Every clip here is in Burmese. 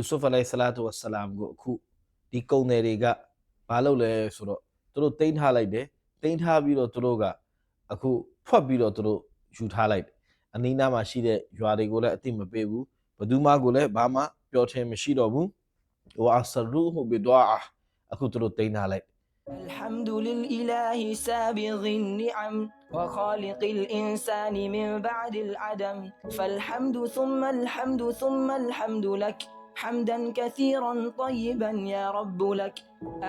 Yusuf alayhi salatu wassalam ကိုအခုဒီကုံတယ်တွေကဘာလုပ်လဲဆိုတော့သူတို့တိမ့်ထားလိုက်တယ်တိမ့်ထားပြီးတော့သူတို့ကအခုဖွက်ပြီးတော့သူတို့ယူထားလိုက်တယ်အနီးနားမှာရှိတဲ့ရွာတွေကိုလည်းအသိမပေးဘူးဘသူမှကိုလည်းဘာမှပြောထင်မရှိတော့ဘူးဝါဆရူဟူဘီဒွာအခုသူတို့တိမ့်ထားလိုက် الحمد لله سابغ النعم وخالق الإنسان من بعد العدم فالحمد ثم الحمد ثم الحمد لك حمدا كثيرا طيبا يا رب لك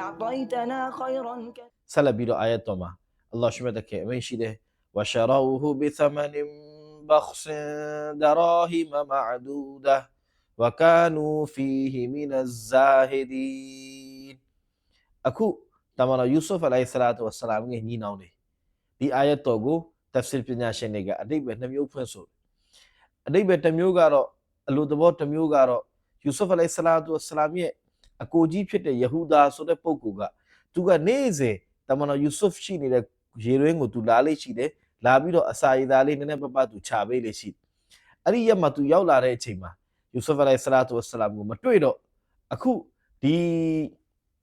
أعطيتنا خيرا ဆက်လက်ပြီးတော့အာယတ်တော်မှာအလ္လာဟ်ရှ်မြတ်တကအမိန့်ရှိတယ်ဝါရှာရူဟူဘီသမန်ဘခ်ဆန်ဒရာဟီမမအဒူဒါဝကာနူဖီဟီမင်အဇာဟီဒီန်အခုတမန်တော်ယူဆုဖ်အလိုင်ဆလာတူဝဆလာမ်ရဲ့ညီနောင်တွေဒီအာယတ်တော်ကိုတဖ်ဆစ်ပညာရှင်တွေကအတိတ်ပဲနှစ်မျိုးဖွင့်ဆိုအတိတ်ပဲတစ်မျိုးကတော့အလိုသဘောတစ်မျိုးကတော့ယူဆုဖ်အလိုင်ဆလာတူဝဆလာမ်ရဲ့အကိုကြီးဖြစ်တဲ့ယဟူဒါဆိုတဲ့ပုဂ္ဂိုလ်ကသူကနေ့စဉ်တမန်တော်ယူဆုဖ်ရှိနေတဲ့ရေရင်းကိုသူလာလေးရှိတယ်လာပြီးတော့အစာရည်သားလေးနည်းနည်းပပသူခြာပေးလေးရှိအဲ့ဒီရက်မှာသူရောက်လာတဲ့အချိန်မှာယူဆုဖ်အလိုင်ဆလာတူဝဆလာမ်ကိုမတွေ့တော့အခုဒီ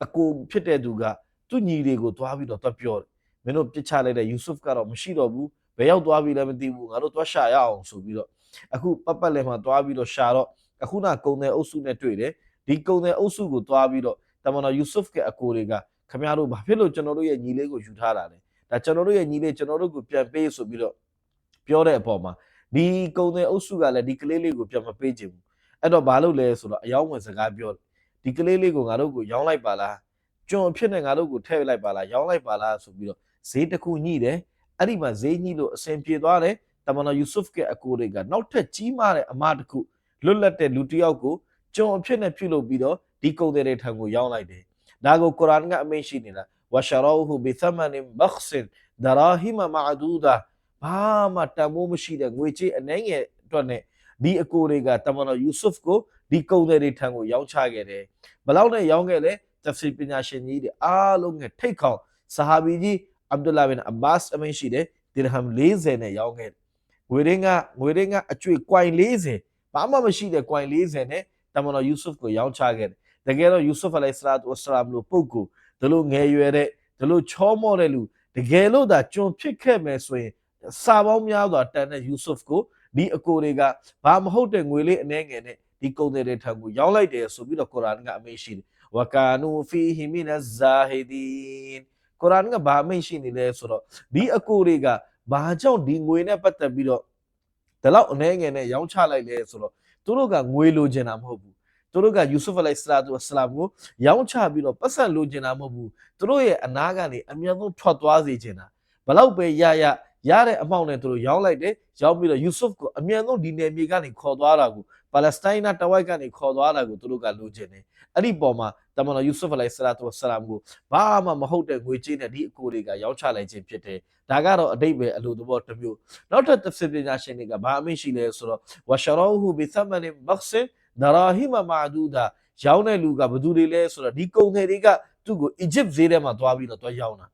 အကိုဖြစ်တဲ့သူကသူ့ညီတွေကိုသွားပြီးတော့ပြောတယ်မင်းတို့ပြစ်ချလိုက်တဲ့ယူဆုဖ်ကတော့မရှိတော့ဘူးဘယ်ရောက်သွားပြီလဲမသိဘူးငါတို့သွားရှာရအောင်ဆိုပြီးတော့အခုပတ်လည်းမှာသွားပြီးတော့ရှာတော့အခုနကုံတဲ့အုပ်စုနဲ့တွေ့တယ်ဒီကုံတဲ့အုပ်စုကိုသွားပြီးတော့တမန်တော်ယူဆုဖ်ကအကိုတွေကခမရတို့ဘာဖြစ်လို့ကျွန်တော်တို့ရဲ့ညီလေးကိုယူထားတာလဲဒါကျွန်တော်တို့ရဲ့ညီလေးကျွန်တော်တို့ကိုပြန်ပေးဆိုပြီးတော့ပြောတဲ့အပေါ်မှာဒီကုံတဲ့အုပ်စုကလည်းဒီကလေးလေးကိုပြန်မပေးချင်ဘူးအဲ့တော့ဘာလုပ်လဲဆိုတော့အယောင်းဝင်စကားပြောတယ်ဒီကလေးလေးကိုငါတို့ကိုရောင်းလိုက်ပါလားကျွန်ဖြစ်နေငါတို့ကိုထည့်လိုက်ပါလားရောင်းလိုက်ပါလားဆိုပြီးတော့ဈေးတစ်ခုညှိတယ်အဲ့ဒီမှာဈေးညှိလို့အဆင်ပြေသွားတယ်တမန်တော်ယူဆုဖ်ရဲ့အကိုတွေကနောက်ထပ်ကြီးမားတဲ့အမတစ်ခုလွတ်လပ်တဲ့လူတစ်ယောက်ကိုကျွန်အဖြစ်နဲ့ပြုလုပ်ပြီးတော့ဒီကုံတဲ့ထံကိုရောင်းလိုက်တယ်ဒါကိုကုရ်အာန်ကအမိန့်ရှိနေတာဝါရှာရူဟူဘီသမန်ဘခ်ဆန်ဒရာဟီမမအဒူဒါဘာမှတန်ဖိုးမရှိတဲ့ငွေကြေးအနှဲငယ်အတွက်နဲ့ဒီအကိုတွေကတမန်တော်ယူဆုဖ်ကိုဒီကုံတဲ့ထံကိုရောင်းချခဲ့တယ်ဘယ်လောက်နဲ့ရောင်းခဲ့လဲတဖ်ဆီပညာရှင်ကြီးတွေအားလုံးနဲ့ထိတ်ခေါင်ဆဟာဘီကြီးအဗ်ဒူလာဘင်အဘတ်အမိန့်ရှိတယ်ဒီရဟမ်40နဲ့ရောင်းခဲ့ငွေရင်းကအကျွေးကွိုင်40ဘာမှမရှိတဲ့ကွိုင်40နဲ့တမန်တော်ယူဆုဖ်ကိုရောင်းချခဲ့တယ်တကယ်တော့ယူဆုဖ်အလိုင်ဆလာတူဝဆလာမ်လိုပုဂ္ဂိုလ်ဒီလိုငယ်ရွယ်တဲ့ဒီလိုချောမောတဲ့လူတကယ်လို့သာကျွန်ဖြစ်ခဲ့မယ်ဆိုရင်စာပေါင်းများစွာတန်တဲ့ယူဆုဖ်ကိုဒီအကိုတွေကဘာမဟုတ်တဲ့ငွေလေးအနှဲငယ်နဲ့ဒီကုံတဲ့ထံကိုရောင်းလိုက်တယ်ဆိုပြီးတော့ကုရ်အာန်ကအမိန့်ရှိတယ်ဝကာနူဖီဟီမင်အဇာဟီဒီန်ကုရ်အာန်ကဘာအမိန့်ရှိနေလဲဆိုတော့ဒီအကိုတွေကဘာကြောင့်ဒီငွေနဲ့ပတ်သက်ပြီးတော့ဒီလောက်အနှဲငယ်နဲ့ရောင်းချလိုက်လဲဆိုတော့သူတို့ကငွေလိုချင်တာမဟုတ်ဘူးသူတို့ကယူဆုဖ်အလိုင်ဆလာတူဝဆလာမ်ကိုရောင်းချပြီးတော့ပတ်စံလိုချင်တာမဟုတ်ဘူးသူတို့ရဲ့အနာကနေအမြန်ဆုံးထွက်သွားစေချင်တာဘလောက်ပဲရတဲ့အမောက်နဲ့သူတို့ရောင်းလိုက်တယ်ရောင်းပြီးတော့ယူဆုဖ်ကိုအမြန်ဆုံးဒီနယ်မြေကနေခေါ်သွားတာကိုပါလက်စတိုင်းနာတဝိုက်ကနေခေါ်သွားတာကိုသူတို့ကလိုချင်တယ်အဲ့ဒီပေါ်မှာတမန်တော်ယူဆုဖ်အလိုင်ဆလာတူဝဆလာမ်ကိုဘာမှမဟုတ်တဲ့ငွေကြေးနဲ့ဒီအကိုတွေကရောင်းချလိုက်ခြင်းဖြစ်တယ်ဒါကတော့အတိတ်ပဲအလိုသဘောတစ်မျိုးနောက်ထပ်တစ်စစ်ပညာရှင်တွေကဘာအမိန့်ရှိလဲဆိုတော့ဝါရှာရူဟူဘီသမန်ဘခ်ဆန်ဒရာဟီမမအဒူဒါရောင်းတဲ့လူကဘယ်သူတွေလဲဆိုတော့ဒီကုံတွေတွေကသူ့ကိုအီဂျစ်ဈေးထဲမှာသွားပြီးတော့ရောင်းတာ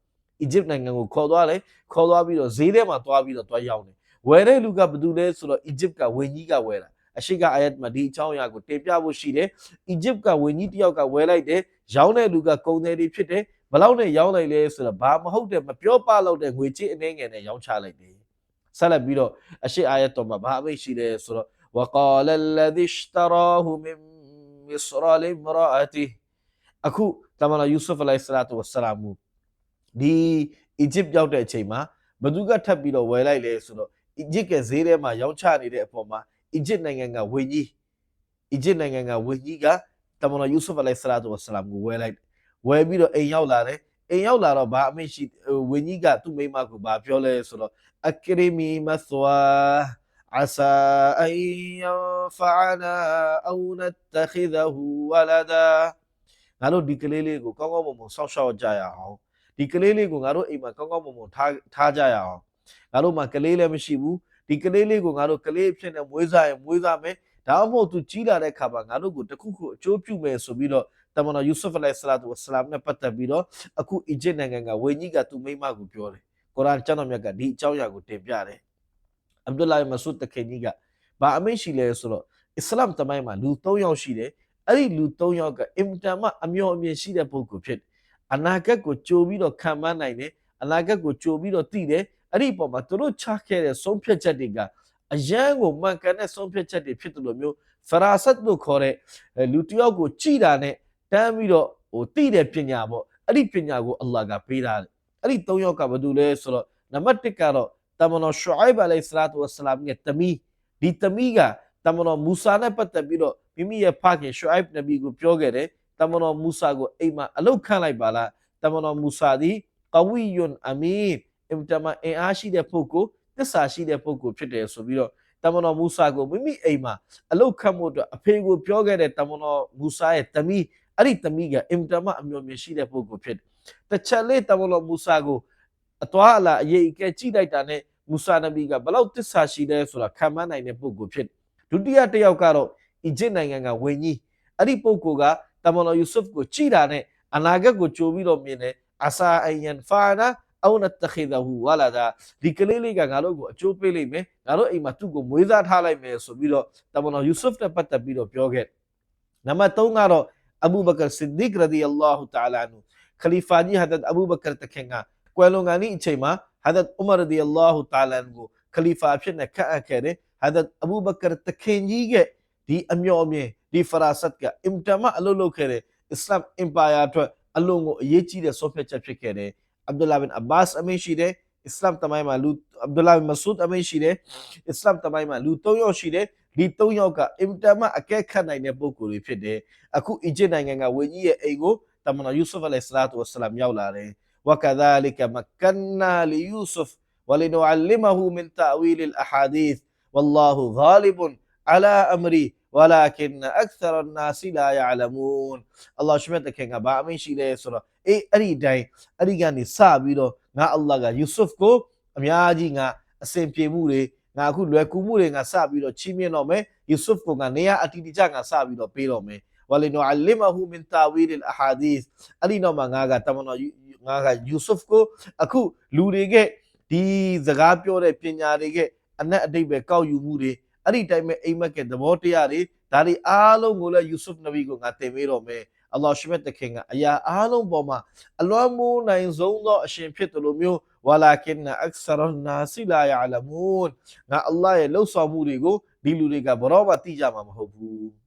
အီဂျစ်နိုင်ငံကိုခေါ်သွားပြီးတော့ဈေးထဲမှာသွားပြီးတော့ရောင်းတယ်ဝယ်တဲ့လူကဘယ်သူလဲဆိုတော့အီဂျစ်ကဝင်းကြီးကဝယ်တာအရှိကအာယတ်မှာဒီအကြောင်းအရာကိုတင်ပြဖို့ရှိတယ်အီဂျစ်ကဝင်းကြီးတယောက်ကဝယ်လိုက်တယ်ရောင်းတဲ့လူကကုံတွေဖြစ်တယ်ဘယ်လောက်နဲ့ရောင်းလိုက်လဲဆိုတော့ဘာမဟုတ်တဲ့မပြောပလောက်တဲ့ငွေကြေးအနှဲငယ်နဲ့ရောင်းချလိုက်တယ်ဆက်လက်ပြီးတော့အရှိအာယတ်တော်မှာဘာအမိန့်ရှိလဲဆိုတော့وقال الذي اشتراه من مصر لامرأته အခုတမန်တော်ယူဆုဖ်အလိုင်ဆလာတူဝဆလာမ်ဒီအီဂျစ်ရောက်တဲ့အချိန်မှာဘသူကထပ်ပြီးတော့ဝယ်လိုက်လဲဆိုတော့အီဂျစ်ကဈေးထဲမှာရောင်းချနေတဲ့အပေါ်မှာအီဂျစ်နိုင်ငံကဝင်းကြီးကတမန်တော်ယူဆုဖ်အလိုင်ဆလာတူဝဆလာမ်ကိုဝယ်ပြီးတော့အိမ်ရောက်လာတယ်အိမ်ရောက်လာတော့ဘာအမိန့်ရှိဝင်းကြီးကသူ့မိန်းမကိုဘာပြောလဲဆိုတော့အကရီမီမဆွာعسى أن ينفعنا أو نتخذه ولدا ငါတို့ဒီကလေးလေးကိုကောင်းကောင်းမွန်မွန်စောင့်ရှောက်ကြရအောင်ဒီကလေးလေးကိုငါတို့အိမ်မှာကောင်းကောင်းမွန်မွန်ထားကြရအောင်ငါတို့မှာကလေးလည်းမရှိဘူးဒီကလေးလေးကိုငါတို့ကလေးဖြစ်နေမွေးစားမယ်ဒါမှမဟုတ်သူကြီးလာတဲ့အခါမှာငါတို့ကိုတခုခုအကျိုးပြုမယ်ဆိုပြီးတော့တမန်တော်ယူဆုဖ်အလိုင်ဆလာတူဝဆလာမ်နဲ့ပတ်သက်ပြီးတော့အခုအီဂျစ်နိုင်ငံကဝင်းကြီးကသူ့မိန်းမကိုပြောတယ်ကုရ်အာန်ကျမ်းတော်မြတ်ကဒီအကြောင်းအရာကိုတင်ပြတယ်အဗ်ဒူလာမဆူဒ်တခင်ကြီးကဘာအမိန့်ရှိလဲဆိုတော့အစ္စလာမ်တမိုင်းမှာလူ3ယောက်ရှိတယ် အဲ့ဒီလူ၃ယောက်ကအင်တန်မှအမျှော်အမြင်ရှိတဲ့ပုဂ္ဂိုလ်ဖြစ်တယ်အနာဂတ်ကိုကြိုပြီးတော့ခံမှန်းနိုင်တယ်အနာဂတ်ကိုကြိုပြီးတော့သိတယ်အဲ့ဒီပုံမှာသူတို့ချခဲ့တဲ့ဆုံးဖြတ်ချက်တွေကအယံကိုမှန်ကန်တဲ့ဆုံးဖြတ်ချက်တွေဖြစ်တယ်လို့မျိုးဖရာဆတ်လို့ခေါ်တဲ့လူတစ်ယောက်ကိုကြည်တာနဲ့တန်းပြီးတော့သိတဲ့ပညာပေါ့အဲ့ဒီပညာကိုအလ္လာဟ်ကပေးတာအဲ့ဒီ၃ယောက်ကဘာလို့လဲဆိုတော့နံပါတ်1ကတော့တမန်တော်ရှုအိုက်ဘ်အလိုင်ဟိဆလာတူဝဆလာမ်ရဲ့တမီးဒီတမီးကတမန်တော်မူဆာနဲ့ပတ်သက်ပြီးတော့မိမိရဲ့ဖခင်ရှုအိုက်ဘ်နဗီကိုပြောခဲ့တယ်တမန်တော်မူဆာကိုအိမ်မှာအလုတ်ခန့်လိုက်ပါလားတမန်တော်မူဆာသည်ကဝီယွန်အမီအင်တမအင်အားရှိတဲ့ပုဂ္ဂိုလ်သစ္စာရှိတဲ့ပုဂ္ဂိုလ်ဖြစ်တယ်ဆိုပြီးတော့တမန်တော်မူဆာကိုမိမိအိမ်မှာအလုတ်ခန့်မှုအတွက်အဖေကိုပြောခဲ့တဲ့တမန်တော်မူဆာရဲ့တမီးအဲ့ဒီတမီးကအင်တမအမျှော်မြင်ရှိတဲ့ပုဂ္ဂိုလ်ဖြစ်တယ်တစ်ချက်လေးတမန်တော်မူဆာကိုအသွာအလာအရေးအကဲကြည့်လိုက်တာနဲ့မူဆာနဗီကဘလောက်သစ္စာရှိတယ်ဆိုတာခံမှန်းနိုင်တဲ့ပုဂ္ဂိုလ်ဖြစ်ဒုတိယတစ်ယောက်ကတော့အီဂျစ်နိုင်ငံကဝင်းကြီးအဲ့ဒီပုဂ္ဂိုလ်ကတမန်တော်ယူဆုဖ်ကိုကြည်တာနဲ့အနာဂတ်ကိုကြိုပြီးတော့မြင်တယ်အဆာအယန်ဖာနာအောနတခိဒဟူဝလာဒါဒီကလေးလေးကငါတို့ကိုအကျိုးပေးလိမ့်မယ်ငါတို့အိမ်မှာသူ့ကိုမွေးစားထားလိုက်မယ်ဆိုပြီးတော့တမန်တော်ယူဆုဖ်နဲ့ပတ်သက်ပြီးတော့ပြောခဲ့နံပါတ်3ကတော့အဘူဘကာဆစ်ဒီကရဒီအလ္လာဟူတအာလာအန်ခလီဖာကြီးဟဒတ်အဘူဘကာတခင်ကကွယ်လွန်ကန်ဤအချိန်မှာဟဒတ်ဥမာရဒီအလ္လာဟူတအာလာအန်ကိုခလီဖာဖြစ်နေခန့်အပ်ခဲ့တယ်ဟဒတ်အဘူဘကာတခင်ကြီးကဒီအမျှော်အမြင်ဒီဖရာဆတ်ကအင်တမအလုပ်လုပ်ခဲ့တဲ့အစ္စလာမ်အင်ပါယာအတွက်အလုံးကိုအရေးကြီးတဲ့ဆုံးဖြတ်ချက်ဖြစ်ခဲ့တယ်အဗ်ဒူလာဘင်အဘာ့စ်အမင်းရှိတယ်အစ္စလာမ်တမိုင်းမှာလူအဗ်ဒူလာဘင်မဆူဒ်အမင်းရှိတယ်အစ္စလာမ်တမိုင်းမှာလူ3ယောက်ရှိတယ်ဒီ3ယောက်ကအင်တမအကဲခတ်နိုင်တဲ့ပုဂ္ဂိုလ်တွေဖြစ်တယ်အခုအီဂျစ်နိုင်ငံကဝင်းကြီးရဲ့အိမ်ကိုတမန်တော်ယူဆုဖ်အလိုင်ဟိဆလာတူဝဆလမ်ရောက်လာတယ်ဝကဒါလီကမကန်နာလီယူဆုဖ်ဝလီနူအလ်မဟူမင်တာဝီလ်အဟာဒီသ်ဝလ္လာဟူဂါလီဘ်အလာအမရီ ولكن أكثر الناس لا يعلمون အလ္လာဟ်ရှမြတ်တခင်ကဘာအမင်းရှိလဲဆိုတော့အဲ့ဒီတိုင်းအဲ့ဒီကနေစပြီးတော့ငါအလ္လာဟ်ကယူဆုဖ်ကိုအများကြီးငါအစဉ်ပြေမှုတွေငါအခုလွယ်ကူမှုတွေငါစပြီးတော့ချီးမြှင့်တော့မယ်ယူဆုဖ်ကိုငါနေရာအတီးတီးကြငါစပြီးတော့ပေးတော့မယ်ဝလီနူအလ်မဟူမင်တာဝီလ်အဟာဒီသ်အဲ့ဒီတော့မှငါကတမန်တော်ငါကယူဆုဖ်ကိုအခုလူတွေကဒီစကားပြောတဲ့ပညာတွေကအနက်အတိတ်ပဲကောက်ယူမှုတွေအဲ့ဒီတိုင်းပဲအိမ်မက်ကသဘောတရားတွေဒါတွေအားလုံးကိုလည်းယူဆုဖ်နဗီကိုငါသင်ပေးတော့မယ်အလ္လာဟ်ရှမြတ်တခင်ကအရာအားလုံးပေါ်မှာအလွန်မိုးနိုင်ဆုံးသောအရှင်ဖြစ်တယ်လို့မျိုးဝလာကင်နာအက်ဆရနာစီလာယာလမူန်ငါအလ္လာဟ်ရဲ့လှုပ်ဆောင်မှုတွေကိုဒီလူတွေကဘယ်တော့မှသိကြမှာမဟုတ်ဘူး